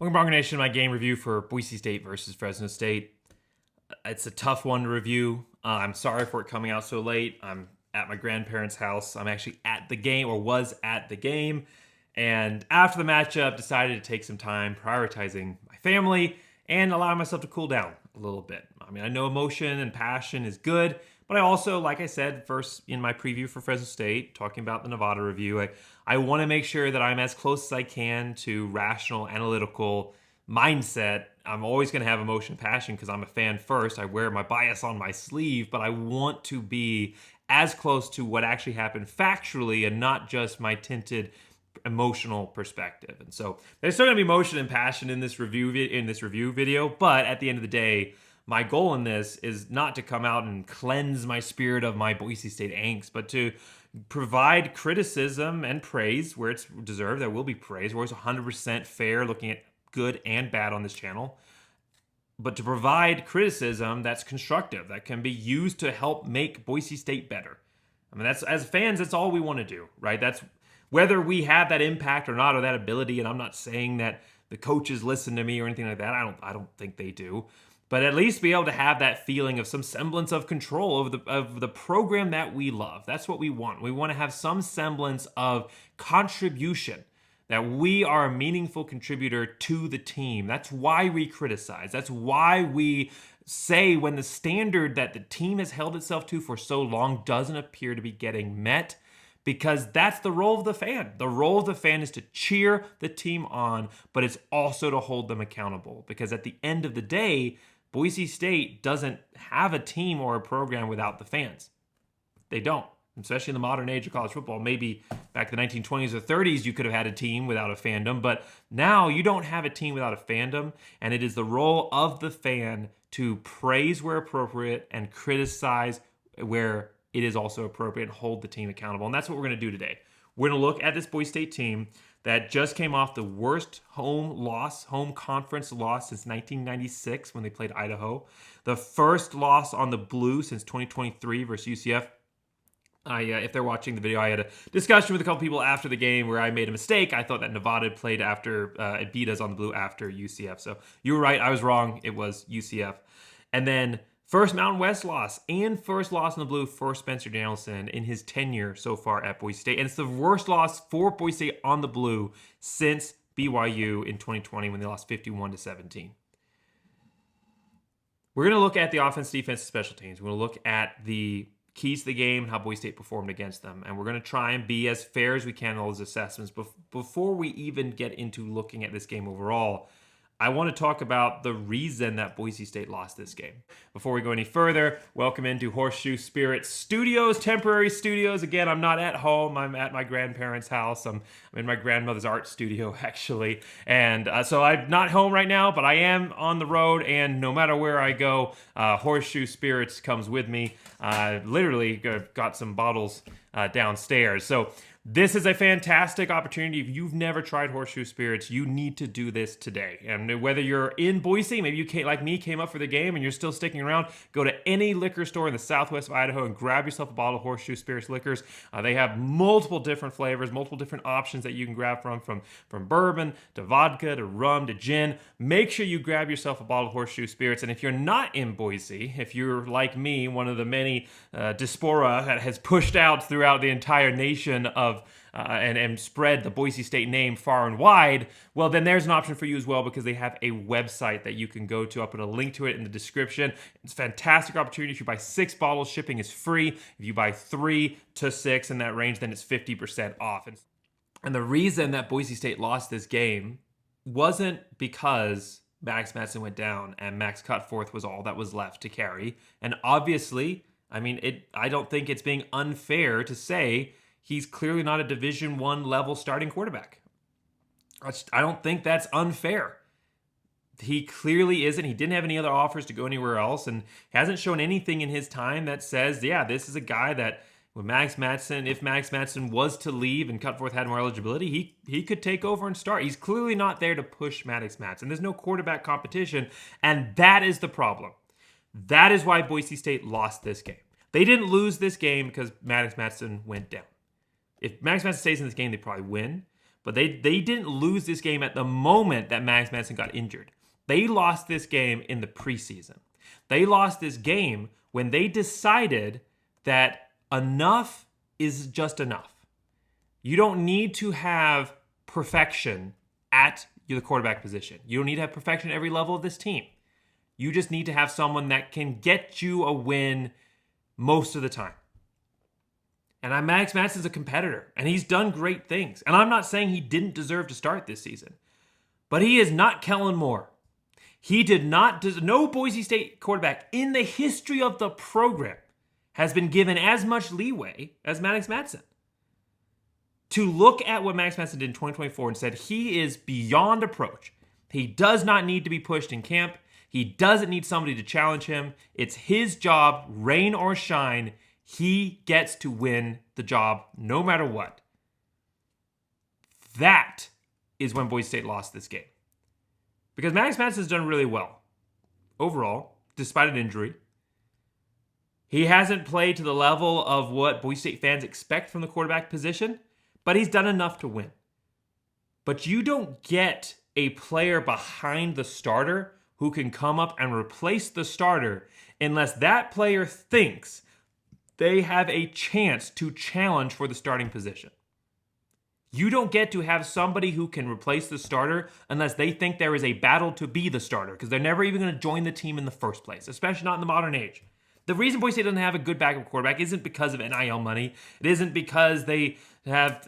Welcome, Bronco Nation, to my game review for Boise State versus Fresno State. It's a tough one to review. I'm sorry for it coming out so late. I'm at my grandparents' house. I'm actually at the game, or was at the game. And after the matchup, decided to take some time prioritizing my family and allowing myself to cool down a little bit. I mean, I know emotion and passion is good, but I also, like I said first in my preview for Fresno State, talking about the Nevada review, I want to make sure that I'm as close as I can to rational, analytical mindset. I'm always going to have emotion and passion because I'm a fan first. I wear my bias on my sleeve, but I want to be as close to what actually happened factually and not just my tinted emotional perspective. And so there's still going to be emotion and passion in this review video, but at the end of the day, my goal in this is not to come out and cleanse my spirit of my Boise State angst, but to provide criticism and praise where it's deserved. There will be praise. We're always 100% fair, looking at good and bad on this channel. But to provide criticism that's constructive, that can be used to help make Boise State better. I mean, that's, as fans, that's all we want to do, right? That's whether we have that impact or not, or that ability. And I'm not saying that the coaches listen to me or anything like that. I don't think they do. But at least be able to have that feeling of some semblance of control of the program that we love. That's what we want. We want to have some semblance of contribution, that we are a meaningful contributor to the team. That's why we criticize. That's why we say when the standard that the team has held itself to for so long doesn't appear to be getting met, because that's the role of the fan. The role of the fan is to cheer the team on, but it's also to hold them accountable. Because at the end of the day, Boise State doesn't have a team or a program without the fans. They don't, especially in the modern age of college football. Maybe back in the 1920s or 30s, you could have had a team without a fandom, but now you don't have a team without a fandom, and it is the role of the fan to praise where appropriate and criticize where it is also appropriate and hold the team accountable. And that's what we're going to do today. We're going to look at this Boise State team that just came off the worst home conference loss since 1996 when they played Idaho. The first loss on the blue since 2023 versus UCF. If they're watching the video, I had a discussion with a couple people after the game where I made a mistake. I thought that Nevada played after, it beat us on the blue after UCF. So you were right, I was wrong. It was UCF. And then first Mountain West loss and first loss in the blue for Spencer Danielson in his tenure so far at Boise State. And it's the worst loss for Boise State on the blue since BYU in 2020 when they lost 51-17. We're going to look at the offense, defense, and special teams. We're going to look at the keys to the game and how Boise State performed against them. And we're going to try and be as fair as we can in all those assessments. Before we even get into looking at this game overall, I want to talk about the reason that Boise State lost this game. Before we go any further, welcome into Horseshoe Spirit Studios, temporary studios. Again, I'm not at home. I'm at my grandparents' house. I'm in my grandmother's art studio, actually. And so I'm not home right now, but I am on the road. And no matter where I go, Horseshoe Spirits comes with me. Literally got some bottles downstairs. So this is a fantastic opportunity. If you've never tried Horseshoe Spirits, you need to do this today. And whether you're in Boise, maybe you like me, came up for the game and you're still sticking around, go to any liquor store in the southwest of Idaho and grab yourself a bottle of Horseshoe Spirits liquors. They have multiple different flavors, multiple different options that you can grab from bourbon to vodka to rum to gin. Make sure you grab yourself a bottle of Horseshoe Spirits. And if you're not in Boise, if you're like me, one of the many diaspora that has pushed out throughout the entire nation of and spread the Boise State name far and wide, well, then there's an option for you as well, because they have a website that you can go to. I'll put a link to it in the description. It's a fantastic opportunity. If you buy 6 bottles, shipping is free. If you buy 3 to 6 in that range, then it's 50% off. And the reason that Boise State lost this game wasn't because Max Madsen went down and Max Cutforth was all that was left to carry. And obviously, I mean, I don't think it's being unfair to say he's clearly not a Division I level starting quarterback. I don't think that's unfair. He clearly isn't. He didn't have any other offers to go anywhere else and hasn't shown anything in his time that says, yeah, this is a guy that if Max Madsen was to leave and Cutforth had more eligibility, he could take over and start. He's clearly not there to push Max Madsen. There's no quarterback competition, and that is the problem. That is why Boise State lost this game. They didn't lose this game because Max Madsen went down. If Max Madsen stays in this game, they probably win. But they didn't lose this game at the moment that Max Madsen got injured. They lost this game in the preseason. They lost this game when they decided that enough is just enough. You don't need to have perfection at the quarterback position. You don't need to have perfection at every level of this team. You just need to have someone that can get you a win most of the time. And Max Madsen's a competitor, and he's done great things. And I'm not saying he didn't deserve to start this season, but he is not Kellen Moore. He did not, no Boise State quarterback in the history of the program has been given as much leeway as Max Madsen. To look at what Max Madsen did in 2024 and said he is beyond approach. He does not need to be pushed in camp. He doesn't need somebody to challenge him. It's his job, rain or shine. He gets to win the job no matter what. That is when Boise State lost this game. Because Max Madsen has done really well overall, despite an injury. He hasn't played to the level of what Boise State fans expect from the quarterback position, but he's done enough to win. But you don't get a player behind the starter who can come up and replace the starter unless that player thinks they have a chance to challenge for the starting position. You don't get to have somebody who can replace the starter unless they think there is a battle to be the starter, because they're never even going to join the team in the first place, especially not in the modern age. The reason Boise State doesn't have a good backup quarterback isn't because of NIL money. It isn't because they have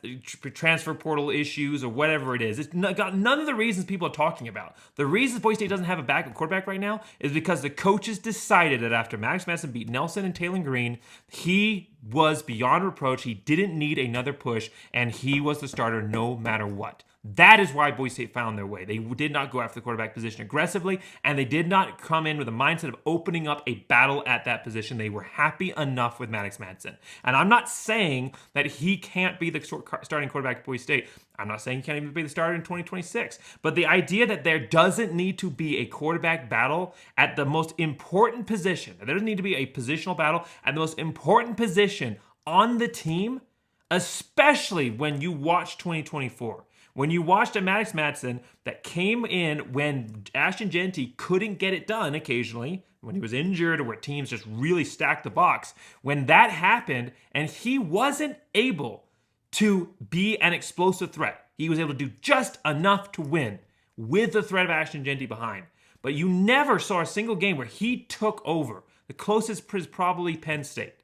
transfer portal issues or whatever it is. It's got none of the reasons people are talking about. The reason Boise State doesn't have a backup quarterback right now is because the coaches decided that after Max Madsen beat Nelson and Taylor Green, he was beyond reproach. He didn't need another push, and he was the starter no matter what. That is why Boise State found their way. They did not go after the quarterback position aggressively, and they did not come in with a mindset of opening up a battle at that position. They were happy enough with Max Madsen. And I'm not saying that he can't be the starting quarterback at Boise State. I'm not saying he can't even be the starter in 2026. But the idea that there doesn't need to be a quarterback battle at the most important position, there doesn't need to be a positional battle at the most important position on the team, especially when you watch 2024. When you watched a Max Madsen that came in when Ashton Jeanty couldn't get it done occasionally, when he was injured or where teams just really stacked the box, when that happened and he wasn't able to be an explosive threat, he was able to do just enough to win with the threat of Ashton Jeanty behind. But you never saw a single game where he took over. The closest is probably Penn State.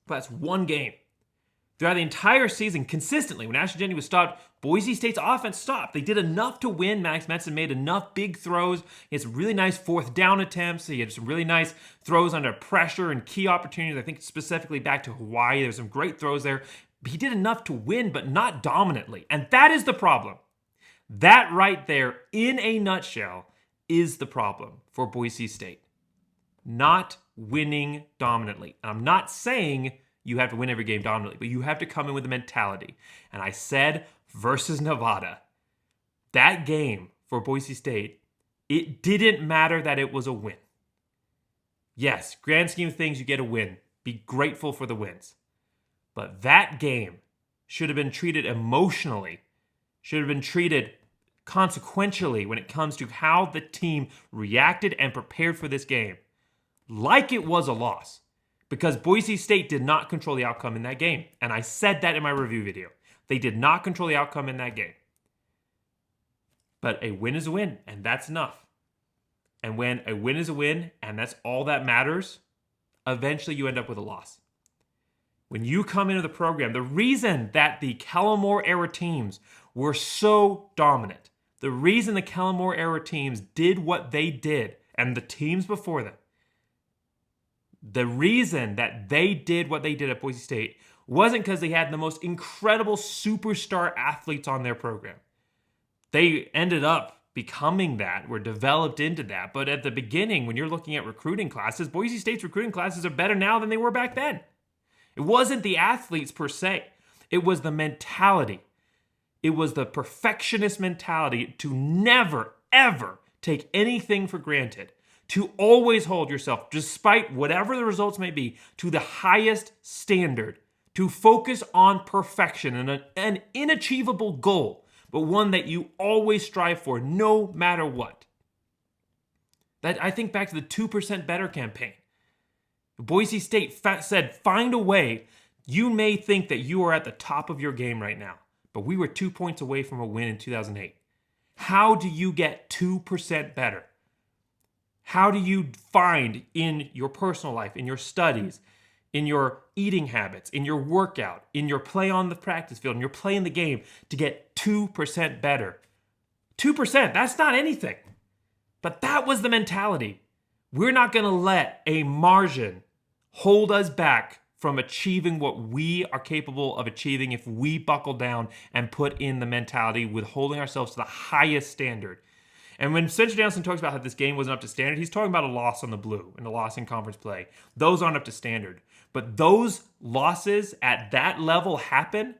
But that's one game. Throughout the entire season, consistently, when Ashton Jeanty was stopped, Boise State's offense stopped. They did enough to win. Max Madsen made enough big throws. He had some really nice fourth down attempts. He had some really nice throws under pressure and key opportunities. I think specifically back to Hawaii. There were some great throws there. He did enough to win, but not dominantly. And that is the problem. That right there, in a nutshell, is the problem for Boise State. Not winning dominantly. I'm not saying you have to win every game dominantly, but you have to come in with a mentality. And I said versus Nevada, that game for Boise State, it didn't matter that it was a win. Yes, grand scheme of things, you get a win. Be grateful for the wins. But that game should have been treated emotionally, should have been treated consequentially when it comes to how the team reacted and prepared for this game, like it was a loss. Because Boise State did not control the outcome in that game. And I said that in my review video. They did not control the outcome in that game. But a win is a win, and that's enough. And when a win is a win, and that's all that matters, eventually you end up with a loss. When you come into the program, the reason that the Kellen Moore era teams were so dominant, the reason the Kellen Moore era teams did what they did, and the teams before them, the reason that they did what they did at Boise State wasn't because they had the most incredible superstar athletes on their program. They ended up becoming that, were developed into that. But at the beginning, when you're looking at recruiting classes, Boise State's recruiting classes are better now than they were back then. It wasn't the athletes per se. It was the mentality. It was the perfectionist mentality to never, ever take anything for granted. To always hold yourself, despite whatever the results may be, to the highest standard, to focus on perfection and an inachievable goal, but one that you always strive for no matter what. That I think back to the 2% Better campaign. Boise State said, find a way. You may think that you are at the top of your game right now, but we were 2 points away from a win in 2008. How do you get 2% better? How do you find in your personal life, in your studies, in your eating habits, in your workout, in your play on the practice field, in your play in the game to get 2% better? 2%, that's not anything. But that was the mentality. We're not going to let a margin hold us back from achieving what we are capable of achieving if we buckle down and put in the mentality with holding ourselves to the highest standard. And when Spencer Danielson talks about how this game wasn't up to standard, he's talking about a loss on the blue and a loss in conference play. Those aren't up to standard. But those losses at that level happen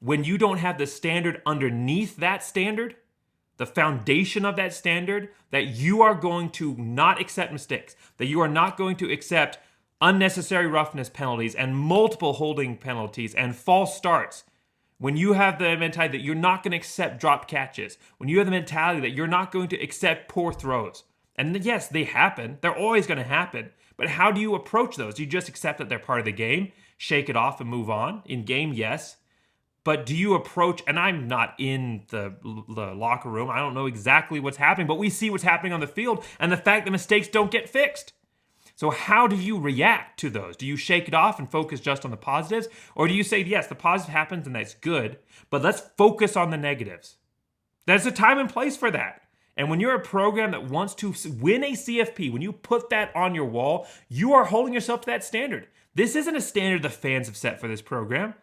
when you don't have the standard underneath that standard, the foundation of that standard, that you are going to not accept mistakes, that you are not going to accept unnecessary roughness penalties and multiple holding penalties and false starts. When you have the mentality that you're not going to accept dropped catches, when you have the mentality that you're not going to accept poor throws, and yes, they happen, they're always going to happen, but how do you approach those? Do you just accept that they're part of the game, shake it off and move on? In game, yes. But do you approach, and I'm not in the locker room, I don't know exactly what's happening, but we see what's happening on the field and the fact that mistakes don't get fixed. So how do you react to those? Do you shake it off and focus just on the positives? Or do you say, yes, the positive happens and that's good, but let's focus on the negatives? There's a time and place for that. And when you're a program that wants to win a CFP, when you put that on your wall, you are holding yourself to that standard. This isn't a standard the fans have set for this program.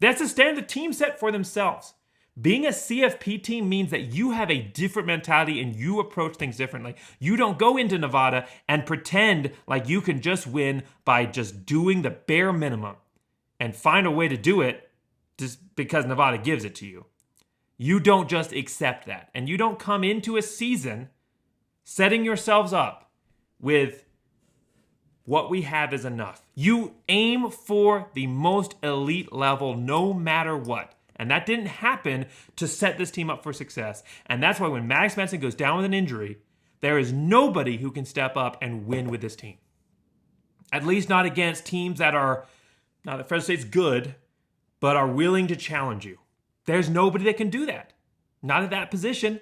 That's a standard the team set for themselves. Being a CFP team means that you have a different mentality and you approach things differently. You don't go into Nevada and pretend like you can just win by just doing the bare minimum and find a way to do it just because Nevada gives it to you. You don't just accept that. And you don't come into a season setting yourselves up with what we have is enough. You aim for the most elite level no matter what. And that didn't happen to set this team up for success. And that's why when Maddox Madsen goes down with an injury, there is nobody who can step up and win with this team. At least not against teams that are, not that Fresno State's good, but are willing to challenge you. There's nobody that can do that. Not at that position.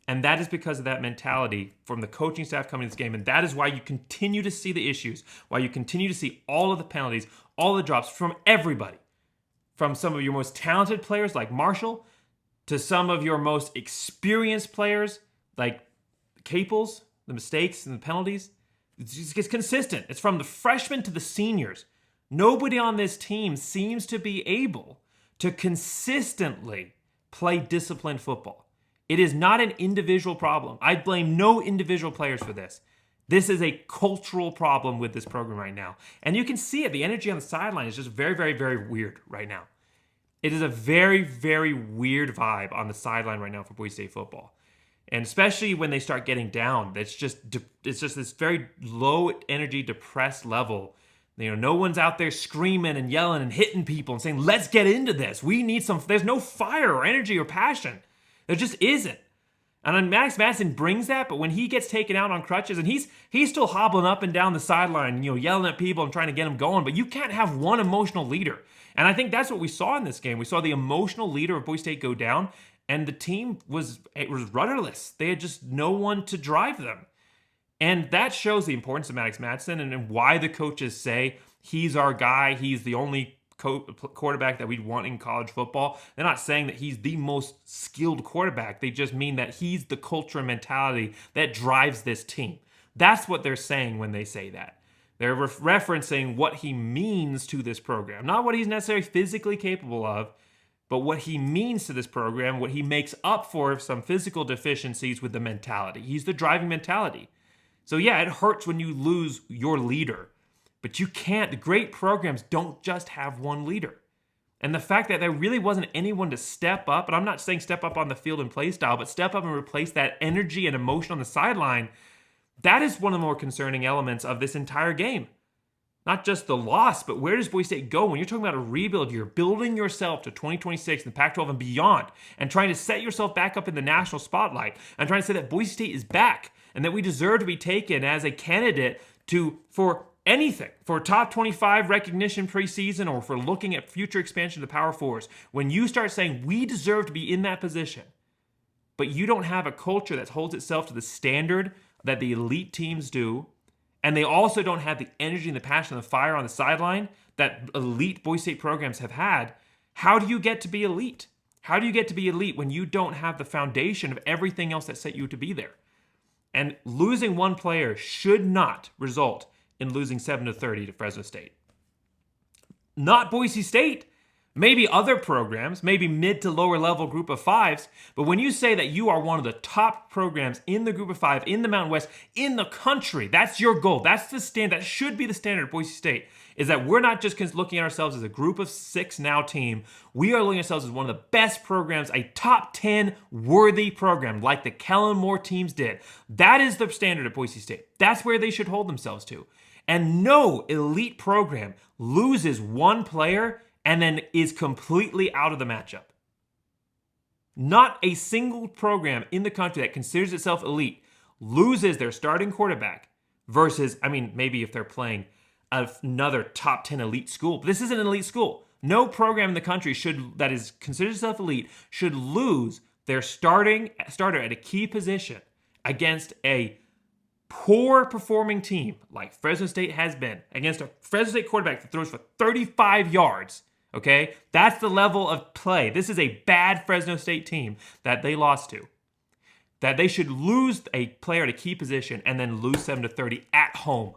And that is because of that mentality from the coaching staff coming to this game. And that is why you continue to see the issues, why you continue to see all of the penalties, all the drops from everybody. From some of your most talented players like Marshall to some of your most experienced players like Caples, the mistakes and the penalties. It's consistent. It's from the freshmen to the seniors. Nobody on this team seems to be able to consistently play disciplined football. It is not an individual problem. I blame no individual players for this. This is a cultural problem with this program right now. And you can see it. The energy on the sideline is just very, very, very weird right now. It is a very, very weird vibe on the sideline right now for Boise State football. And especially when they start getting down, it's just this very low energy, depressed level. You know, no one's out there screaming and yelling and hitting people and saying, let's get into this. We need some, there's no fire or energy or passion. There just isn't. And then Maddox Madsen brings that, but when he gets taken out on crutches, and he's still hobbling up and down the sideline, you know, yelling at people and trying to get them going, but you can't have one emotional leader. And I think that's what we saw in this game. We saw the emotional leader of Boise State go down, and the team was rudderless. They had just no one to drive them. And that shows the importance of Maddox Madsen and why the coaches say he's our guy, he's the only quarterback that we'd want in college football. They're not saying that he's the most skilled quarterback. They just mean that he's the culture and mentality that drives this team. That's what they're saying when they say that. They're referencing what he means to this program. Not what he's necessarily physically capable of, but what he means to this program, what he makes up for some physical deficiencies with the mentality. He's the driving mentality. So yeah, it hurts when you lose your leader. But you can't, great programs don't just have one leader. And the fact that there really wasn't anyone to step up, and I'm not saying step up on the field and play style, but step up and replace that energy and emotion on the sideline, that is one of the more concerning elements of this entire game. not just the loss, but where does Boise State go when you're talking about a rebuild? You're building yourself to 2026 in the Pac-12 and beyond, and trying to set yourself back up in the national spotlight, and trying to say that Boise State is back and that we deserve to be taken as a candidate for anything, for top 25 recognition preseason, or for looking at future expansion to the Power Fours. When you start saying we deserve to be in that position, but you don't have a culture that holds itself to the standard that the elite teams do, and they also don't have the energy and the passion and the fire on the sideline that elite Boise State programs have had, how do you get to be elite? How do you get to be elite when you don't have the foundation of everything else that set you to be there? And losing one player should not result in losing 7-30 to Fresno State. Not Boise State. Maybe other programs, maybe mid to lower level group of fives, but when you say that you are one of the top programs in the group of five, in the Mountain West, in the country, that's your goal. That's the standard. That should be the standard of Boise State, is that we're not just looking at ourselves as a group of six now team. We are looking at ourselves as one of the best programs, a top 10 worthy program like the Kellen Moore teams did. That is the standard at Boise State. That's where they should hold themselves to. And no elite program loses one player and then is completely out of the matchup. Not a single program in the country that considers itself elite loses their starting quarterback versus, maybe if they're playing another top 10 elite school. But this isn't an elite school. No program in the country that is considered itself elite should lose their starter at a key position against a poor performing team like Fresno State has been, against a Fresno State quarterback that throws for 35 yards. Okay, that's the level of play. This is a bad Fresno State team that they lost to. That they should lose a player at a key position and then lose 7-30 at home.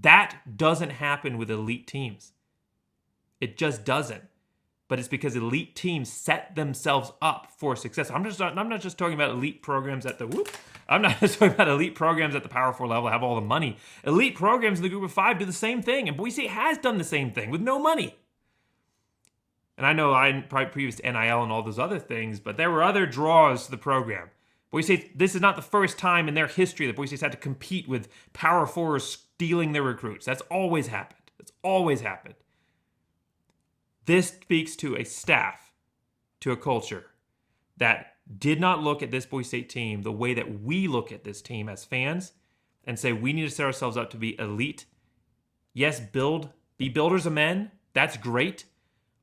That doesn't happen with elite teams. It just doesn't. But it's because elite teams set themselves up for success. I'm not just talking about elite programs at the I'm not just talking about elite programs at the Power 4 level have all the money. Elite programs in the group of five do the same thing, and Boise State has done the same thing with no money. And I know I probably previous to NIL and all those other things, but there were other draws to the program. Boise State, this is not the first time in their history that Boise State's had to compete with Power Fours stealing their recruits. That's always happened. That's always happened. This speaks to a staff, to a culture that did not look at this Boise State team the way that we look at this team as fans and say we need to set ourselves up to be elite. Yes, be builders of men. That's great.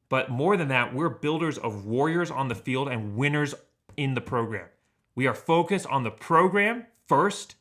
But more than that, we're builders of warriors on the field and winners in the program. We are focused on the program first,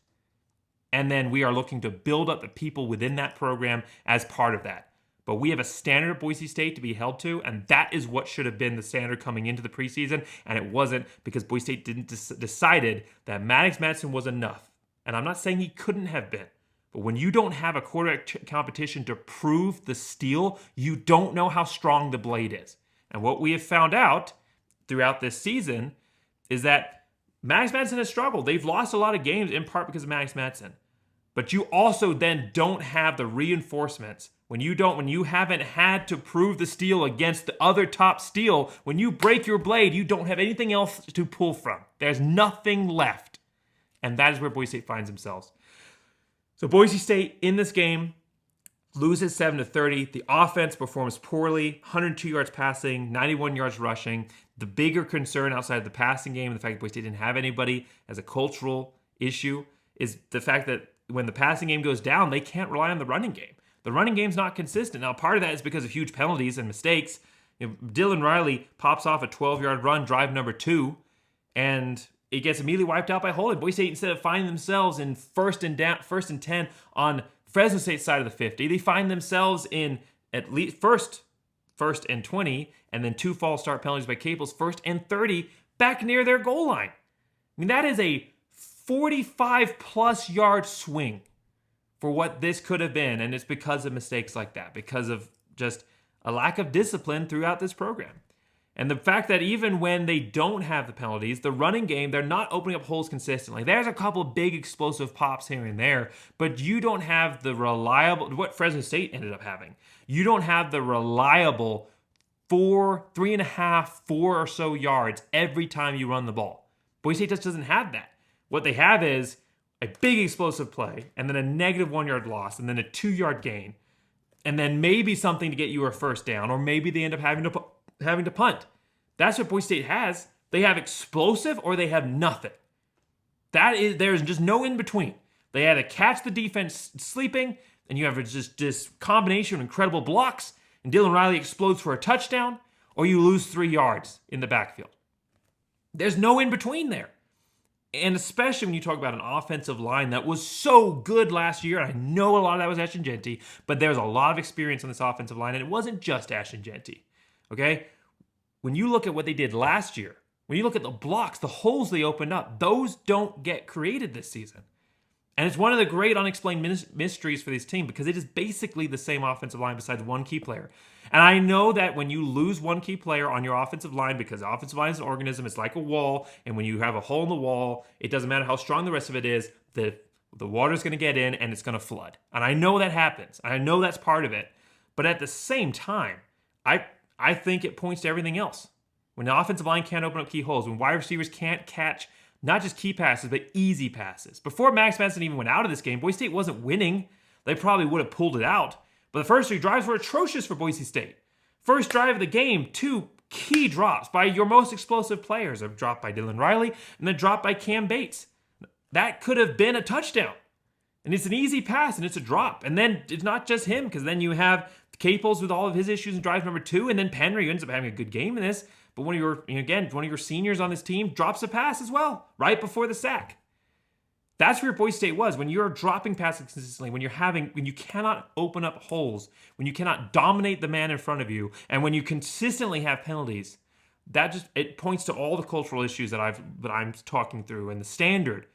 and then we are looking to build up the people within that program as part of that. But we have a standard at Boise State to be held to, and that is what should have been the standard coming into the preseason, and it wasn't because Boise State didn't decided that Maddox Madsen was enough. And I'm not saying he couldn't have been. But when you don't have a quarterback competition to prove the steel, you don't know how strong the blade is. And what we have found out throughout this season is that Maddox Madsen has struggled. They've lost a lot of games in part because of Maddox Madsen. But you also then don't have the reinforcements. When you haven't had to prove the steel against the other top steel, when you break your blade, you don't have anything else to pull from. There's nothing left. And that is where Boise State finds themselves. So Boise State in this game loses 7-30. The offense performs poorly, 102 yards passing, 91 yards rushing. The bigger concern outside of the passing game, the fact that Boise State didn't have anybody as a cultural issue, is the fact that when the passing game goes down, they can't rely on the running game. The running game's not consistent. Now, part of that is because of huge penalties and mistakes. Dylan Riley pops off a 12-yard run, drive number 2, and it gets immediately wiped out by holding. Boise State, instead of finding themselves in first and 10 on Fresno State's side of the 50, they find themselves in at least first and 20, and then 2 false start penalties by Caples, first and 30, back near their goal line. That is a 45-plus yard swing for what this could have been, and it's because of mistakes like that, because of just a lack of discipline throughout this program. And the fact that even when they don't have the penalties, the running game, they're not opening up holes consistently. There's a couple of big explosive pops here and there, but you don't have the reliable, what Fresno State ended up having. You don't have the reliable 3.5, 4 or so yards every time you run the ball. Boise State just doesn't have that. What they have is a big explosive play, and then a negative 1 yard loss, and then a 2 yard gain. and then maybe something to get you a first down, or maybe they end up having to punt. That's what Boise State has. They have explosive or they have nothing. There's just no in between. They either catch the defense sleeping, and you have just this combination of incredible blocks, and Dylan Riley explodes for a touchdown, or you lose 3 yards in the backfield. There's no in between there. And especially when you talk about an offensive line that was so good last year, and I know a lot of that was Ashton Jeanty, but there's a lot of experience on this offensive line, and it wasn't just Ashton Jeanty. Okay? When you look at what they did last year, when you look at the blocks, the holes they opened up, those don't get created this season. And it's one of the great unexplained mysteries for this team, because it is basically the same offensive line besides one key player. And I know that when you lose one key player on your offensive line, because the offensive line is an organism, it's like a wall, and when you have a hole in the wall, it doesn't matter how strong the rest of it is, the water's going to get in and it's going to flood. And I know that happens. I know that's part of it. But at the same time, I think it points to everything else. When the offensive line can't open up key holes, when wide receivers can't catch not just key passes, but easy passes. Before Max Madsen even went out of this game, Boise State wasn't winning. They probably would have pulled it out. But the first 3 drives were atrocious for Boise State. First drive of the game, 2 key drops by your most explosive players. A drop by Dylan Riley and then a drop by Cam Bates. That could have been a touchdown. And it's an easy pass and it's a drop. And then it's not just him, because then you have Caples with all of his issues in drive number 2, and then Penry, who ends up having a good game in this. But one of your seniors on this team drops a pass as well, right before the sack. That's where Boise State was. When you're dropping passes consistently, when you cannot open up holes, when you cannot dominate the man in front of you, and when you consistently have penalties, it points to all the cultural issues that I'm talking through, and the standard.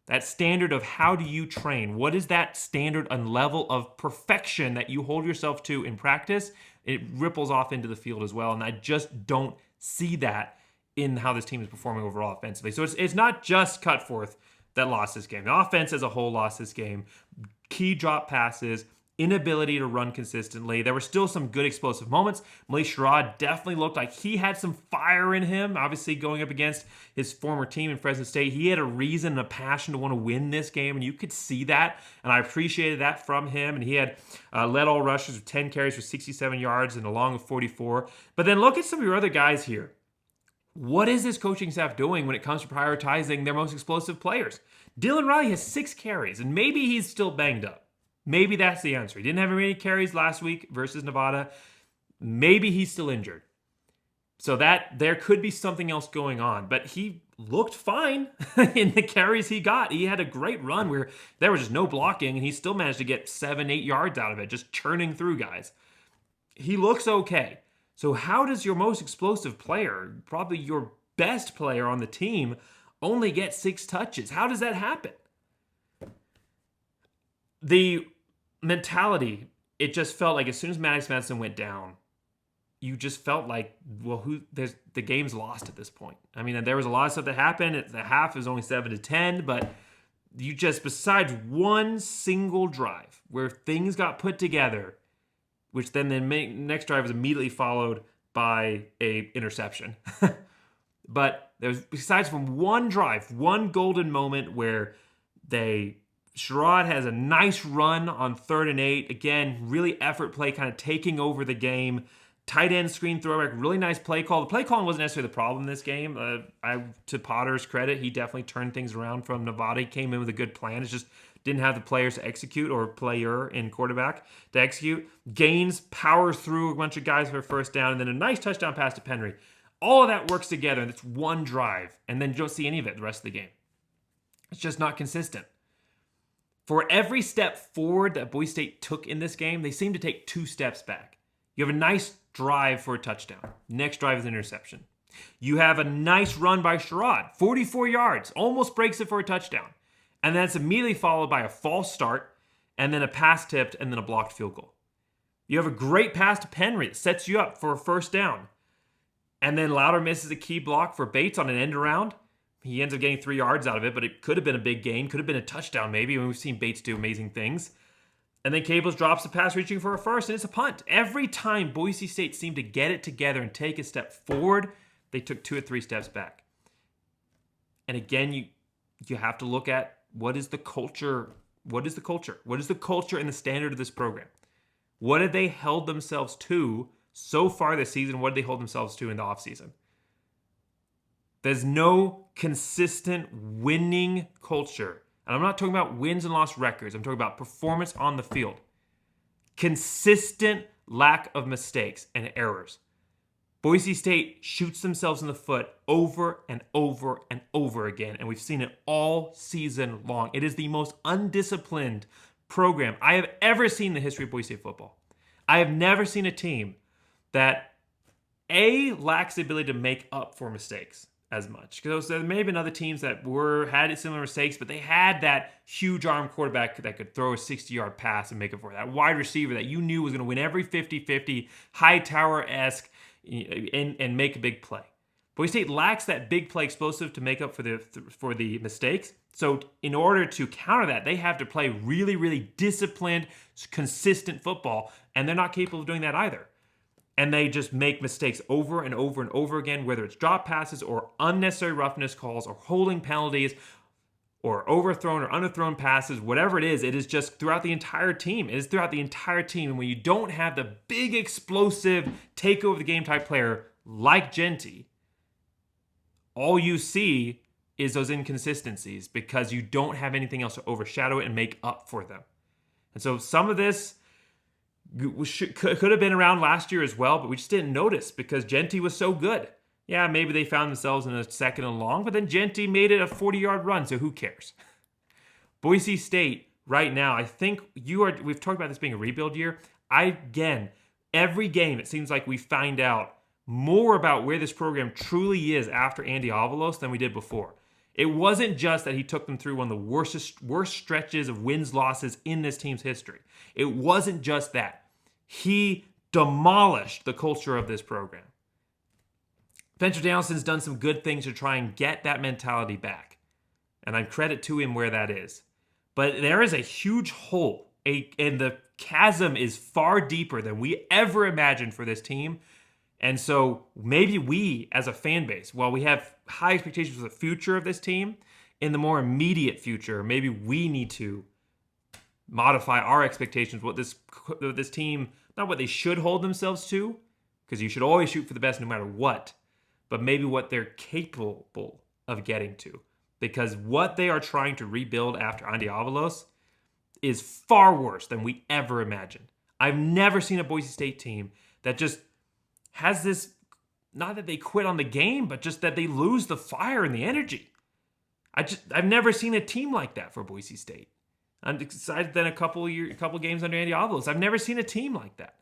That standard of how do you train? What is that standard and level of perfection that you hold yourself to in practice? It ripples off into the field as well, and I just don't see that in how this team is performing overall offensively. So it's not just Cutforth that lost this game. The offense as a whole lost this game. Key drop passes, inability to run consistently. There were still some good explosive moments. Malik Sherrod definitely looked like he had some fire in him. Obviously, going up against his former team in Fresno State, he had a reason and a passion to want to win this game, and you could see that, and I appreciated that from him. And he had led all rushers with 10 carries for 67 yards and a long of 44. But then look at some of your other guys here. What is this coaching staff doing when it comes to prioritizing their most explosive players? Dylan Riley has 6 carries, and maybe he's still banged up. Maybe that's the answer. He didn't have very many carries last week versus Nevada. Maybe he's still injured. So that there could be something else going on. But he looked fine in the carries he got. He had a great run where there was just no blocking, and he still managed to get 7-8 yards out of it, just churning through guys. He looks okay. So how does your most explosive player, probably your best player on the team, only get 6 touches? How does that happen? The mentality, it just felt like as soon as Max Madsen went down, you just felt like, well, the game's lost at this point. I mean, there was a lot of stuff that happened. At the half, it was only 7-10, but you just, besides one single drive where things got put together, which then the next drive was immediately followed by a interception. But there's, besides from one drive, one golden moment where Sherrod has a nice run on 3rd and 8. Again, really effort play, kind of taking over the game. Tight end screen throwback, really nice play call. The play calling wasn't necessarily the problem in this game. To Potter's credit, he definitely turned things around from Nevada. He came in with a good plan. It's just didn't have the players to execute, or player in quarterback to execute. Gaines powers through a bunch of guys for a first down, and then a nice touchdown pass to Penry. All of that works together, and it's one drive, and then you don't see any of it the rest of the game. It's just not consistent. For every step forward that Boise State took in this game, they seem to take 2 steps back. You have a nice drive for a touchdown. Next drive is an interception. You have a nice run by Sherrod, 44 yards, almost breaks it for a touchdown. And then it's immediately followed by a false start, and then a pass tipped, and then a blocked field goal. You have a great pass to Penry that sets you up for a first down. And then Louder misses a key block for Bates on an end around. He ends up getting 3 yards out of it, but it could have been a big gain. Could have been a touchdown maybe, when we've seen Bates do amazing things. And then Caples drops a pass reaching for a first, and it's a punt. Every time Boise State seemed to get it together and take a step forward, they took 2 or 3 steps back. And again, you have to look at what is the culture. What is the culture? What is the culture and the standard of this program? What have they held themselves to so far this season? What did they hold themselves to in the offseason? There's no consistent winning culture. And I'm not talking about wins and loss records. I'm talking about performance on the field. Consistent lack of mistakes and errors. Boise State shoots themselves in the foot over and over and over again, and we've seen it all season long. It is the most undisciplined program I have ever seen in the history of Boise State football. I have never seen a team that, A, lacks the ability to make up for mistakes as much. Because there may have been other teams that had similar mistakes, but they had that huge arm quarterback that could throw a 60-yard pass and make it for it. That wide receiver that you knew was going to win every 50-50, Hightower-esque, and make a big play. Boise State lacks that big play explosive to make up for the mistakes. So in order to counter that, they have to play really, really disciplined, consistent football, and they're not capable of doing that either. And they just make mistakes over and over and over again, whether it's drop passes or unnecessary roughness calls or holding penalties or overthrown or underthrown passes, whatever it is just throughout the entire team. It is throughout the entire team. And when you don't have the big, explosive, take over the game type player like Genty, all you see is those inconsistencies because you don't have anything else to overshadow it and make up for them. And so some of this could have been around last year as well, but we just didn't notice because Genty was so good. Yeah, maybe they found themselves in a second and long, but then Genty made it a 40-yard run, so who cares? Boise State, right now, I think we've talked about this being a rebuild year. Every game, it seems like we find out more about where this program truly is after Andy Avalos than we did before. It wasn't just that he took them through one of the worst stretches of wins, losses in this team's history. It wasn't just that. He demolished the culture of this program. Spencer Danielson's done some good things to try and get that mentality back. And I credit to him where that is. But there is a huge hole, and the chasm is far deeper than we ever imagined for this team. And so maybe we, as a fan base, while we have high expectations for the future of this team, in the more immediate future, maybe we need to modify our expectations, what this team, not what they should hold themselves to, because you should always shoot for the best no matter what, but maybe what they're capable of getting to. Because what they are trying to rebuild after Andy Avalos is far worse than we ever imagined. I've never seen a Boise State team that just has this, not that they quit on the game, but just that they lose the fire and the energy. I've never seen a team like that for Boise State. I'm excited than a couple games under Andy Avalos. I've never seen a team like that.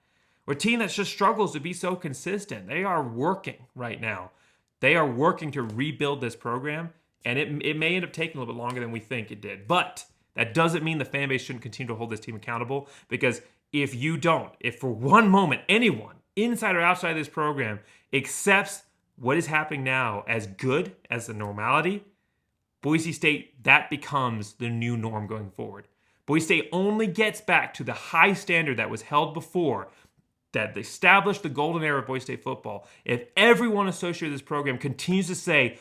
Or a team that just struggles to be so consistent. They are working right now. They are working to rebuild this program, and it may end up taking a little bit longer than we think it did. But that doesn't mean the fan base shouldn't continue to hold this team accountable, because if for one moment anyone inside or outside of this program accepts what is happening now as good as the normality, Boise State, that becomes the new norm going forward. Boise State only gets back to the high standard that was held before, that established the golden era of Boise State football, if everyone associated with this program continues to say,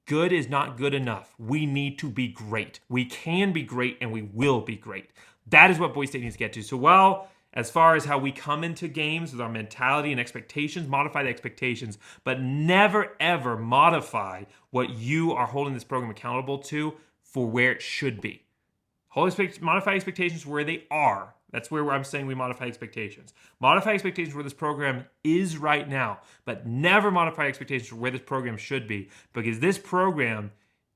good is not good enough. We need to be great. We can be great, and we will be great. That is what Boise State needs to get to. So as far as how we come into games with our mentality and expectations, modify the expectations, but never, ever modify what you are holding this program accountable to for where it should be. Modify expectations where they are. That's where I'm saying we modify expectations. Modify expectations where this program is right now, but never modify expectations for where this program should be, because this program,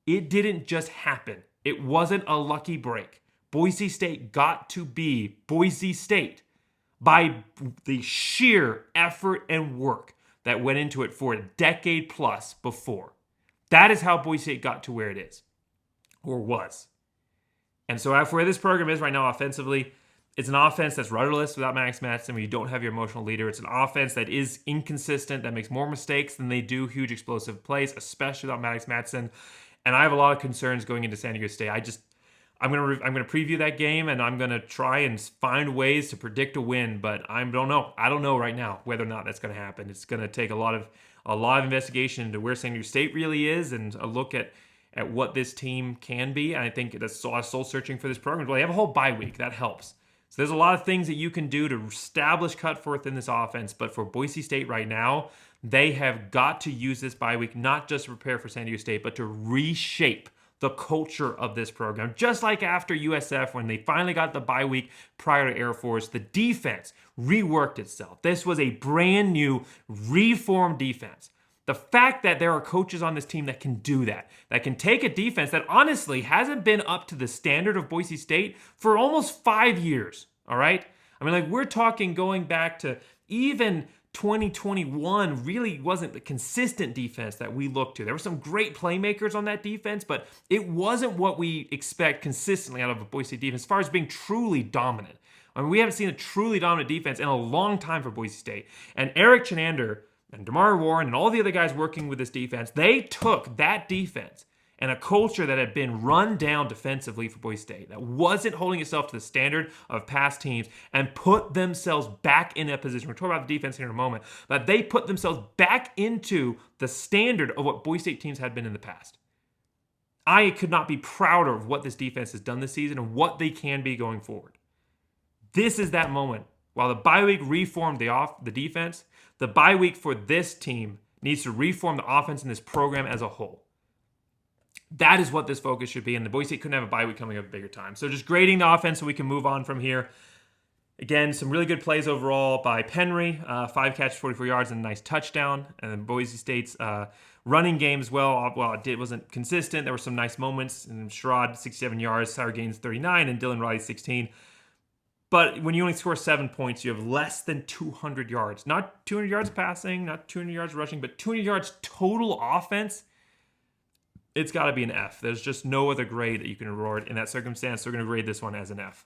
it didn't just happen. It wasn't a lucky break. Boise State got to be Boise State by the sheer effort and work that went into it for a decade plus before. That is how Boise State got to where it is, or was. And so for where this program is right now offensively, it's an offense that's rudderless without Maddox Madsen when you don't have your emotional leader. It's an offense that is inconsistent, that makes more mistakes than they do huge explosive plays, especially without Maddox Madsen. And I have a lot of concerns going into San Diego State. I'm gonna preview that game, and I'm gonna try and find ways to predict a win, but I don't know. I don't know right now whether or not that's gonna happen. It's gonna take a lot of investigation into where San Diego State really is, and a look at what this team can be. And I think that's soul searching for this program. Well, they have a whole bye week. That helps. So there's a lot of things that you can do to establish Cutforth in this offense, but for Boise State right now, they have got to use this bye week not just to prepare for San Diego State, but to reshape the culture of this program. Just like after USF, when they finally got the bye week prior to Air Force, the defense reworked itself. This was a brand new, reformed defense. The fact that there are coaches on this team that can do that can take a defense that honestly hasn't been up to the standard of Boise State for almost 5 years, all right? I mean, like, we're talking going back to even 2021 really wasn't the consistent defense that we looked to. There were some great playmakers on that defense, but it wasn't what we expect consistently out of a Boise State defense as far as being truly dominant. I mean, we haven't seen a truly dominant defense in a long time for Boise State. And Eric Chenander and DeMar Warren and all the other guys working with this defense, they took that defense and a culture that had been run down defensively for Boise State, that wasn't holding itself to the standard of past teams, and put themselves back in that position. We're talking about the defense here in a moment, but they put themselves back into the standard of what Boise State teams had been in the past. I could not be prouder of what this defense has done this season and what they can be going forward. This is that moment. While the bye week reformed the defense, the bye week for this team needs to reform the offense in this program as a whole. That is what this focus should be, and the Boise State couldn't have a bye week coming up a bigger time. So just grading the offense so we can move on from here. Again, some really good plays overall by Penry. 5 catches, 44 yards, and a nice touchdown. And then Boise State's running game as well. Well, it wasn't consistent. There were some nice moments. And Sherrod, 67 yards, Tyler Gaines, 39, and Dylan Riley, 16. But when you only score 7 points, you have less than 200 yards. Not 200 yards passing, not 200 yards rushing, but 200 yards total offense. It's got to be an F. There's just no other grade that you can award in that circumstance. So we're going to grade this one as an F.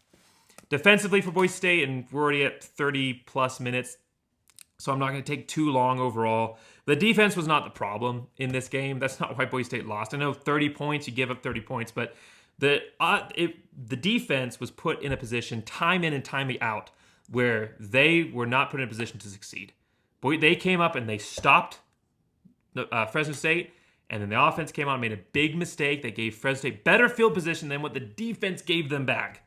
Defensively for Boise State, and we're already at 30-plus minutes, so I'm not going to take too long overall. The defense was not the problem in this game. That's not why Boise State lost. I know 30 points, you give up 30 points, but the defense was put in a position time in and time out where they were not put in a position to succeed. They came up and they stopped Fresno State, and then the offense came out and made a big mistake. They gave Fresno State better field position than what the defense gave them back.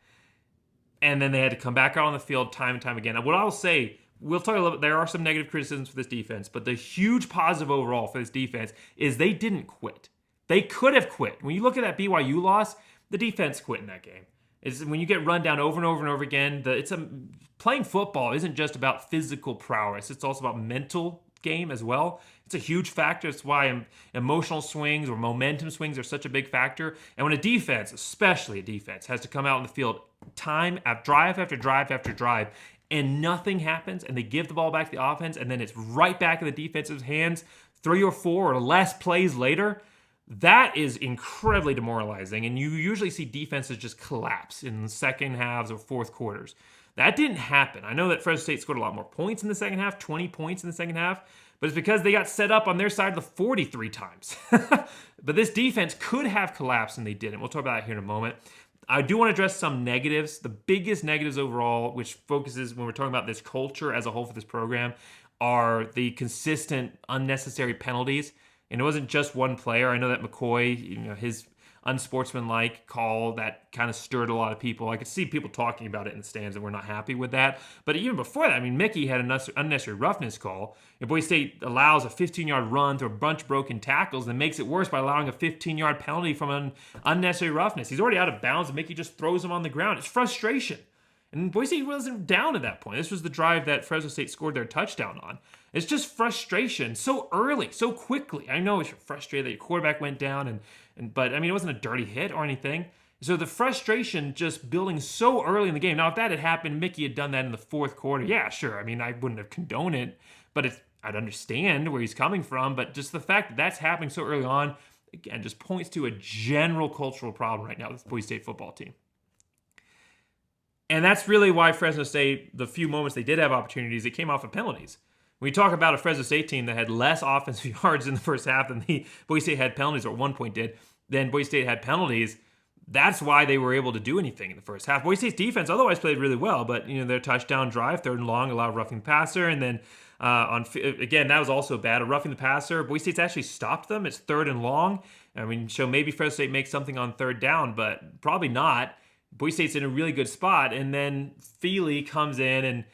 And then they had to come back out on the field time and time again. And what I'll say, we'll talk a little bit, there are some negative criticisms for this defense, but the huge positive overall for this defense is they didn't quit. They could have quit. When you look at that BYU loss, the defense quit in that game. It's when you get run down over and over and over again. Playing football isn't just about physical prowess. It's also about mental game as well. It's a huge factor. It's why emotional swings or momentum swings are such a big factor. And when a defense, especially a defense, has to come out on the field drive after drive after drive, and nothing happens, and they give the ball back to the offense, and then it's right back in the defensive's hands 3 or 4 or less plays later, that is incredibly demoralizing, and you usually see defenses just collapse in the second halves or fourth quarters. That didn't happen. I know that Fresno State scored a lot more points in the second half, 20 points in the second half, but it's because they got set up on their side of the 43 times. But this defense could have collapsed, and they didn't. We'll talk about that here in a moment. I do want to address some negatives. The biggest negatives overall, which focuses when we're talking about this culture as a whole for this program, are the consistent unnecessary penalties. And it wasn't just one player. I know that McCoy, his unsportsmanlike call, that kind of stirred a lot of people. I could see people talking about it in the stands and we're not happy with that. But even before that, Mickey had an unnecessary roughness call. And Boise State allows a 15-yard run through a bunch of broken tackles and makes it worse by allowing a 15-yard penalty from an unnecessary roughness. He's already out of bounds and Mickey just throws him on the ground. It's frustration. And Boise State wasn't down at that point. This was the drive that Fresno State scored their touchdown on. It's just frustration so early, so quickly. I know you're frustrated that your quarterback went down, but it wasn't a dirty hit or anything. So the frustration just building so early in the game. Now, if that had happened, Mickey had done that in the fourth quarter, yeah, sure. I wouldn't have condoned it, but I'd understand where he's coming from. But just the fact that that's happening so early on, again, just points to a general cultural problem right now with the Boise State football team. And that's really why Fresno State, the few moments they did have opportunities, it came off of penalties. When we talk about a Fresno State team that had less offensive yards in the first half than the Boise State had penalties, or at one point did, then Boise State had penalties, that's why they were able to do anything in the first half. Boise State's defense otherwise played really well, but their touchdown drive, 3rd and long, allowed roughing the passer, and then again, that was also bad. A roughing the passer, Boise State's actually stopped them. It's 3rd and long. So maybe Fresno State makes something on 3rd down, but probably not. Boise State's in a really good spot, and then Feely comes in and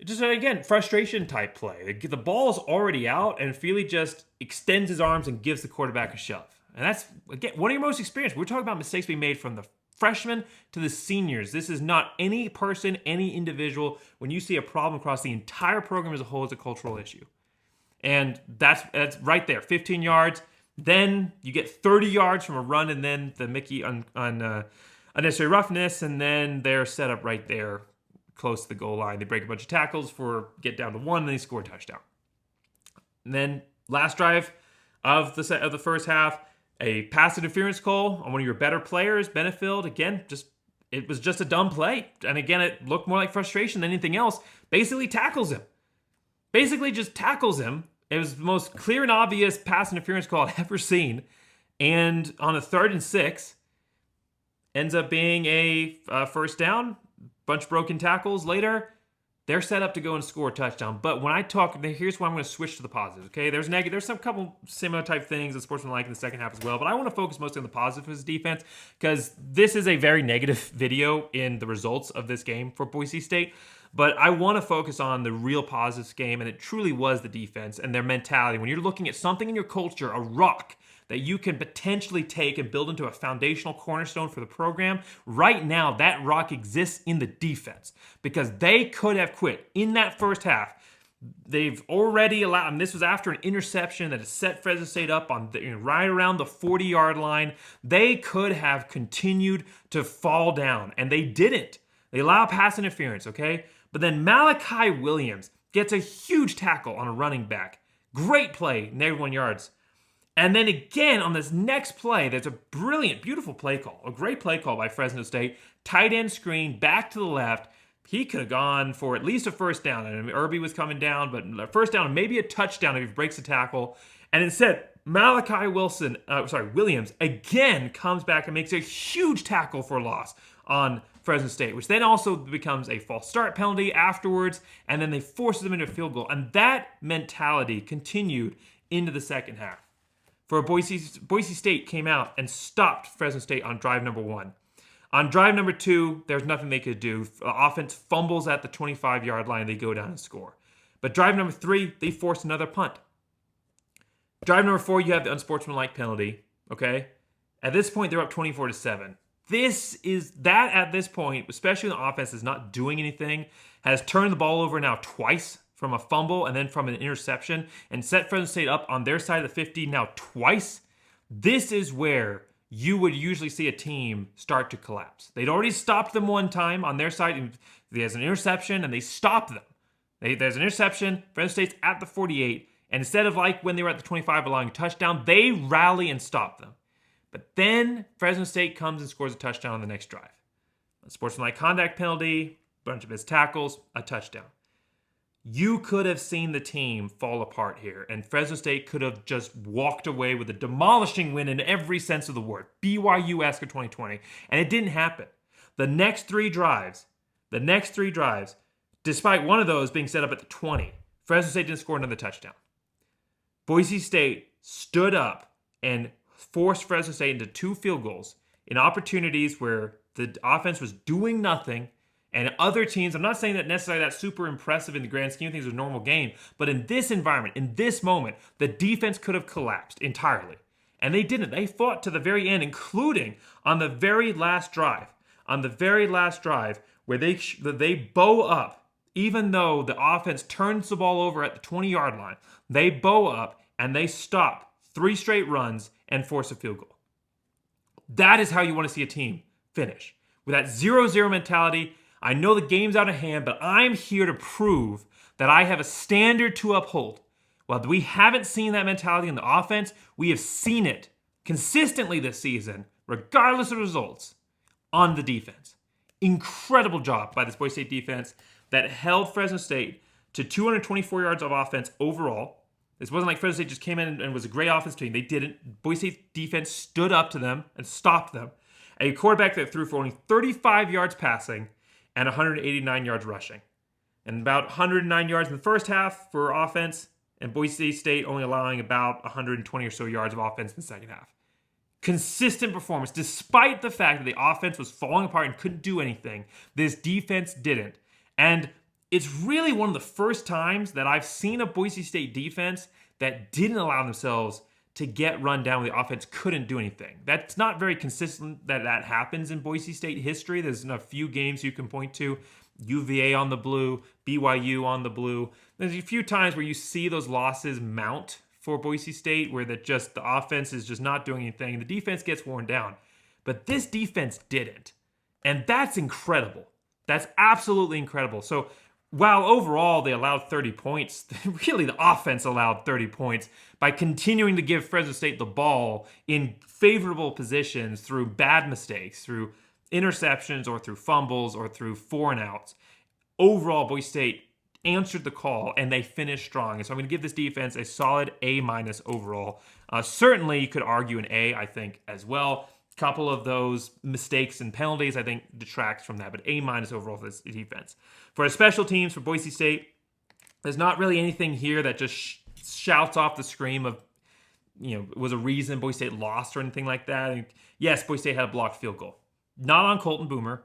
just, again, frustration type play. The ball's already out, and Feely just extends his arms and gives the quarterback a shove. And that's, again, one of your most experienced. We're talking about mistakes being made from the freshmen to the seniors. This is not any person, any individual. When you see a problem across the entire program as a whole, it's a cultural issue. And that's right there, 15 yards. Then you get 30 yards from a run, and then the Mickey on unnecessary roughness, and then they're set up right there close to the goal line. They break a bunch of tackles get down to 1, and they score a touchdown. And then last drive of the first half, a pass interference call on one of your better players, Benefield. Again, it was just a dumb play. And again, it looked more like frustration than anything else. Basically tackles him. Basically just tackles him. It was the most clear and obvious pass interference call I've ever seen. And on a 3rd and 6, ends up being a first down. Bunch of broken tackles later. They're set up to go and score a touchdown. But when I talk, here's where I'm going to switch to the positives, okay? There's some couple similar type things that sportsmanlike in the second half as well, but I want to focus mostly on the positives of his defense because this is a very negative video in the results of this game for Boise State. But I want to focus on the real positives game, and it truly was the defense and their mentality. When you're looking at something in your culture, a rock that you can potentially take and build into a foundational cornerstone for the program, right now that rock exists in the defense because they could have quit in that first half. They've already allowed, and this was after an interception that has set Fresno State up on right around the 40-yard line. They could have continued to fall down, and they didn't. They allow pass interference, okay? But then Malachi Williams gets a huge tackle on a running back. Great play, -1 yards. And then again, on this next play, there's a brilliant, beautiful play call. A great play call by Fresno State. Tight end screen, back to the left. He could have gone for at least a first down. And Irby was coming down, but a first down and maybe a touchdown if he breaks a tackle. And instead, Malachi Williams again comes back and makes a huge tackle for loss on Fresno State, which then also becomes a false start penalty afterwards, and then they forces them into a field goal. And that mentality continued into the second half. For Boise State came out and stopped Fresno State on drive number 1. On drive number 2, there's nothing they could do. Offense fumbles at the 25-yard line. They go down and score. But drive number 3, they force another punt. Drive number 4, you have the unsportsmanlike penalty. Okay? At this point, they're up 24-7. At this point, especially when the offense is not doing anything, has turned the ball over now twice from a fumble and then from an interception and set Fresno State up on their side of the 50 now twice. This is where you would usually see a team start to collapse. They'd already stopped them one time on their side. There's an interception and they stop them. There's an interception. Fresno State's at the 48. And instead of like when they were at the 25 allowing a touchdown, they rally and stop them. But then Fresno State comes and scores a touchdown on the next drive. A sportsmanlike conduct penalty, bunch of missed tackles, a touchdown. You could have seen the team fall apart here, and Fresno State could have just walked away with a demolishing win in every sense of the word. BYU-esque of 2020. And it didn't happen. The next three drives, despite one of those being set up at the 20, Fresno State didn't score another touchdown. Boise State stood up and forced Fresno State into 2 field goals in opportunities where the offense was doing nothing. And other teams, I'm not saying that necessarily that's super impressive in the grand scheme of things, it was a normal game, but in this environment, in this moment, the defense could have collapsed entirely. And they didn't. They fought to the very end, including on the very last drive. Where they bow up, even though the offense turns the ball over at the 20-yard line, they bow up and they stop 3 straight runs and force a field goal. That is how you want to see a team finish. With that 0-0 mentality. I know the game's out of hand, but I'm here to prove that I have a standard to uphold. While we haven't seen that mentality in the offense, we have seen it consistently this season, regardless of results, on the defense. Incredible job by this Boise State defense that held Fresno State to 224 yards of offense overall. This wasn't like Fresno State just came in and was a great offense team. They didn't. Boise State's defense stood up to them and stopped them. A quarterback that threw for only 35 yards passing and 189 yards rushing. And about 109 yards in the first half for offense, and Boise State only allowing about 120 or so yards of offense in the second half. consistent performance, despite the fact that the offense was falling apart and couldn't do anything. This defense didn't. And it's really one of the first times that I've seen a Boise State defense that didn't allow themselves to get run down when the offense couldn't do anything. That's not very consistent that happens in Boise State history. There's a few games you can point to. UVA on the blue, BYU on the blue. There's a few times where you see those losses mount for Boise State where the offense is just not doing anything. The defense gets worn down. But this defense didn't. And that's incredible. That's absolutely incredible. So while overall they allowed 30 points, really the offense allowed 30 points by continuing to give Fresno State the ball in favorable positions through bad mistakes, through interceptions or through fumbles or through 4 and outs. Overall, Boise State answered the call and they finished strong. And so I'm going to give this defense a solid A- overall. Certainly you could argue an A, I think, as well. Couple of those mistakes and penalties, I think, detracts from that. But A- overall for this defense. For the special teams for Boise State, there's not really anything here that just shouts off the scream of, was a reason Boise State lost or anything like that. And yes, Boise State had a blocked field goal. Not on Colton Boomer.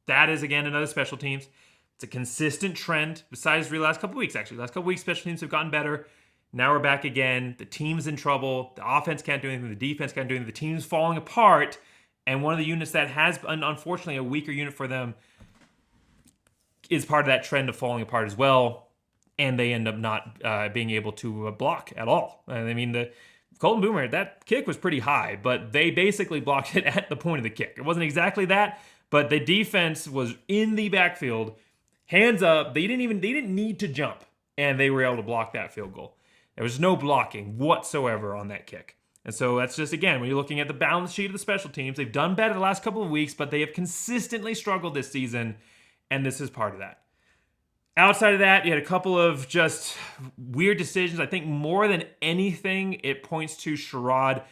That is, again, another special teams. It's a consistent trend besides the last couple weeks, actually. Last couple weeks, special teams have gotten better. Now we're back again. The team's in trouble. The offense can't do anything. The defense can't do anything. The team's falling apart. And one of the units that has, unfortunately, a weaker unit for them is part of that trend of falling apart as well. And they end up not being able to block at all. I mean, the Colton Boomer, that kick was pretty high, but they basically blocked it at the point of the kick. It wasn't exactly that, but the defense was in the backfield, hands up. They didn't need to jump, and they were able to block that field goal. There was no blocking whatsoever on that kick. And so that's just, again, when you're looking at the balance sheet of the special teams, they've done better the last couple of weeks, but they have consistently struggled this season, and this is part of that. Outside of that, you had a couple of just weird decisions. I think more than anything, it points to Sherrod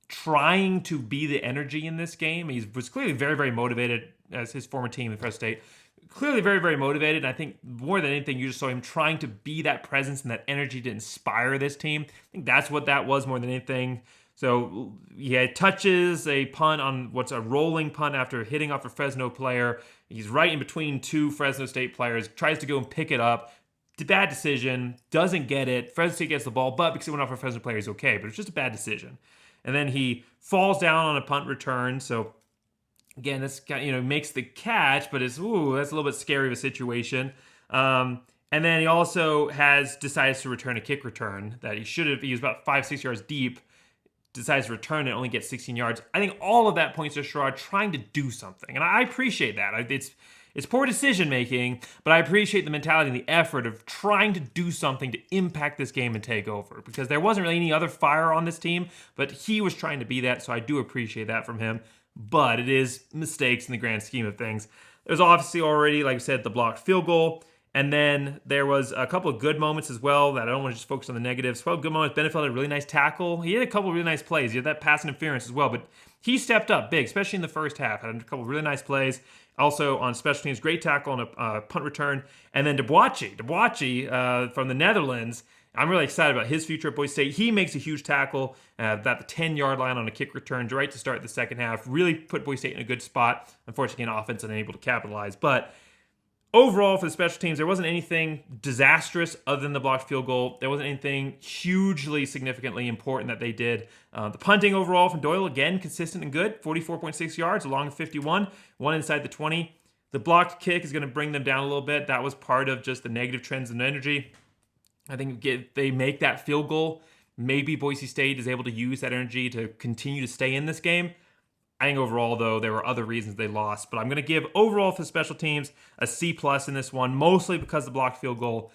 trying to be the energy in this game. He was clearly very, very motivated as his former team in Fresno State. Clearly very, very motivated. And I think more than anything, you just saw him trying to be that presence and that energy to inspire this team. I think that's what that was more than anything. So he had touches, a punt on what's a rolling punt after hitting off a Fresno player. He's right in between 2 Fresno State players, tries to go and pick it up. Bad decision, doesn't get it. Fresno State gets the ball, but because it went off a Fresno player, he's okay. But it's just a bad decision. And then he falls down on a punt return. So again, that's kind of, makes the catch, but that's a little bit scary of a situation. And then he also decides to return a kick return that he was about 5-6 yards deep. Decides to return it, only gets 16 yards. I think all of that points to Sherrod trying to do something. And I appreciate that. It's poor decision-making, but I appreciate the mentality and the effort of trying to do something to impact this game and take over. Because there wasn't really any other fire on this team, but he was trying to be that, so I do appreciate that from him. But it is mistakes in the grand scheme of things. There's obviously already, like I said, the blocked field goal. And then there was a couple of good moments as well that I don't want to just focus on the negatives. Well, good moments. Benefeld had a really nice tackle. He had a couple of really nice plays. He had that pass interference as well, but he stepped up big, especially in the first half. Had a couple of really nice plays. Also on special teams, great tackle on a punt return. And then Deboachi from the Netherlands, I'm really excited about his future at Boise State. He makes a huge tackle at the 10-yard line on a kick return right to start the second half. Really put Boise State in a good spot. Unfortunately, an offense unable to capitalize. But overall, for the special teams, there wasn't anything disastrous other than the blocked field goal. There wasn't anything hugely significantly important that they did. The punting overall from Doyle, again, consistent and good. 44.6 yards along with 51, one inside the 20. The blocked kick is going to bring them down a little bit. That was part of just the negative trends in energy. I think if they make that field goal, maybe Boise State is able to use that energy to continue to stay in this game. I think overall, though, there were other reasons they lost. But I'm going to give overall for special teams a C+ in this one, mostly because of the blocked field goal.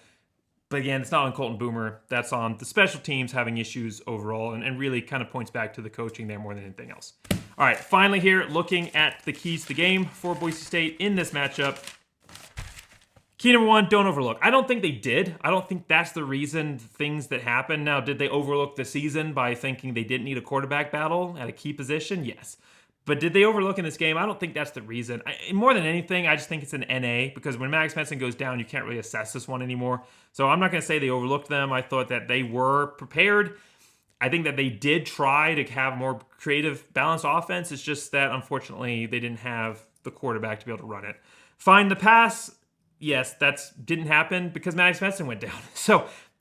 But again, it's not on Colton Boomer. That's on the special teams having issues overall, and really kind of points back to the coaching there more than anything else. All right, finally here, looking at the keys to the game for Boise State in this matchup. Key number 1, don't overlook. I don't think they did. I don't think that's the reason things that happened. Now, did they overlook the season by thinking they didn't need a quarterback battle at a key position? Yes. But did they overlook in this game? I don't think that's the reason. More than anything, I just think it's an NA, because when Max Benson goes down, you can't really assess this one anymore. So I'm not going to say they overlooked them. I thought that they were prepared. I think that they did try to have more creative, balanced offense. It's just that, unfortunately, they didn't have the quarterback to be able to run it. Find the pass, yes, that didn't happen because Maddox Madsen went down.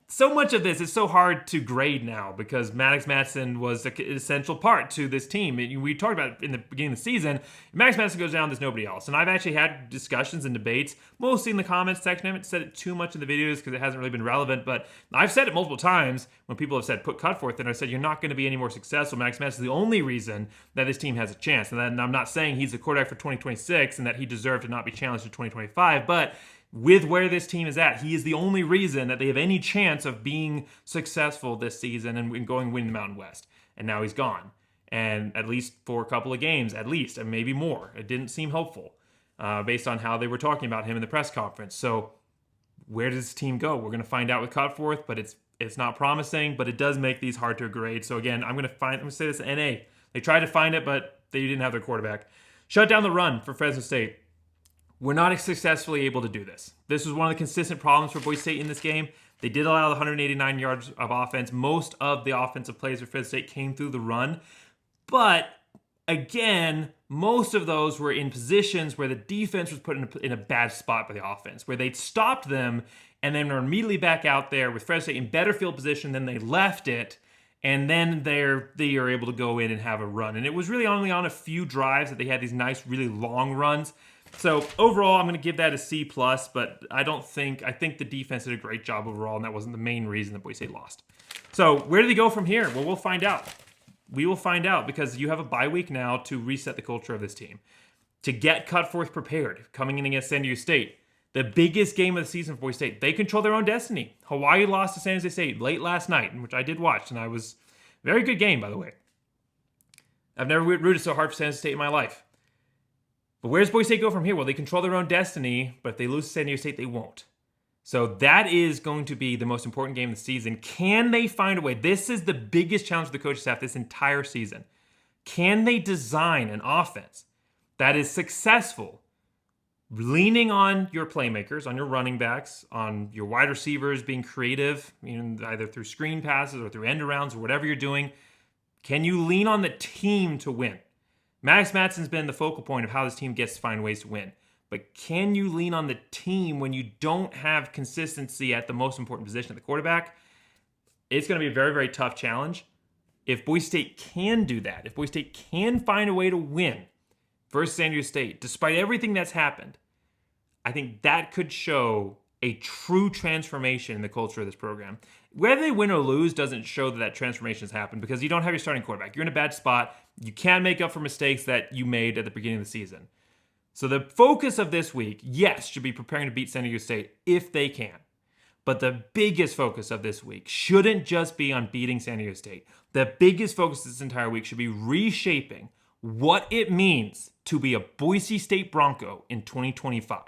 So much of this is so hard to grade now because Maddox Madsen was an essential part to this team. We talked about it in the beginning of the season. If Maddox Madsen goes down, there's nobody else. And I've actually had discussions and debates, mostly in the comments section. I haven't said it too much in the videos because it hasn't really been relevant, but I've said it multiple times when people have said put Cutforth, and I said you're not going to be any more successful. Maddox Madsen is the only reason that this team has a chance. And I'm not saying he's the quarterback for 2026 and that he deserved to not be challenged in 2025, but with where this team is at, he is the only reason that they have any chance of being successful this season and going win the Mountain West. And now he's gone. And at least for a couple of games, at least, and maybe more. It didn't seem hopeful based on how they were talking about him in the press conference. So where does this team go? We're going to find out with Cutforth, but it's not promising, but it does make these hard to grade. So again, I'm going to say this NA. They tried to find it, but they didn't have their quarterback. Shut down the run for Fresno State. We're not successfully able to do this. This was one of the consistent problems for Boise State in this game. They did allow the 189 yards of offense. Most of the offensive plays for Fresno State came through the run. But again, most of those were in positions where the defense was put in a bad spot by the offense, where they'd stopped them and then were immediately back out there with Fresno State in better field position than they left it. And then they are able to go in and have a run. And it was really only on a few drives that they had these nice, really long runs. So overall, I'm going to give that a C+, but I think the defense did a great job overall, and that wasn't the main reason that Boise State lost. So where do they go from here? Well, we'll find out. We will find out because you have a bye week now to reset the culture of this team, to get Cutforth prepared, coming in against San Diego State. The biggest game of the season for Boise State. They control their own destiny. Hawaii lost to San Jose State late last night, which I did watch, and I was very good game, by the way. I've never rooted so hard for San Jose State in my life. But where does Boise State go from here? Well, they control their own destiny, but if they lose to San Diego State, they won't. So that is going to be the most important game of the season. Can they find a way? This is the biggest challenge for the coaching staff this entire season. Can they design an offense that is successful, leaning on your playmakers, on your running backs, on your wide receivers, being creative, either through screen passes or through end arounds or whatever you're doing? Can you lean on the team to win? Maddox Madsen's been the focal point of how this team gets to find ways to win. But can you lean on the team when you don't have consistency at the most important position at the quarterback? It's going to be a very, very tough challenge. If Boise State can do that, if Boise State can find a way to win versus San Diego State, despite everything that's happened, I think that could show a true transformation in the culture of this program. Whether they win or lose doesn't show that transformation has happened because you don't have your starting quarterback. You're in a bad spot. You can't make up for mistakes that you made at the beginning of the season. So the focus of this week, yes, should be preparing to beat San Diego State if they can. But the biggest focus of this week shouldn't just be on beating San Diego State. The biggest focus this entire week should be reshaping what it means to be a Boise State Bronco in 2025.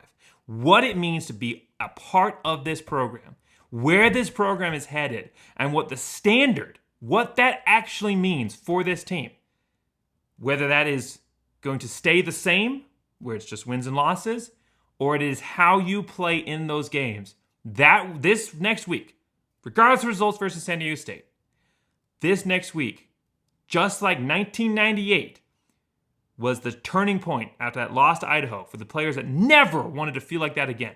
What it means to be a part of this program, where this program is headed, and what the standard, what that actually means for this team. Whether that is going to stay the same, where it's just wins and losses, or it is how you play in those games. This next week, regardless of results versus San Diego State, this next week, just like 1998, was the turning point after that loss to Idaho for the players that never wanted to feel like that again.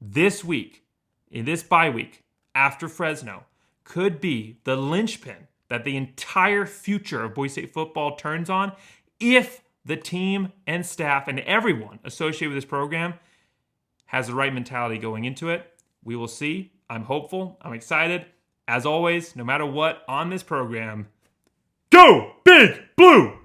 This week, in this bye week, after Fresno, could be the linchpin that the entire future of Boise State football turns on if the team and staff and everyone associated with this program has the right mentality going into it. We will see. I'm hopeful. I'm excited. As always, no matter what on this program, go Big Blue!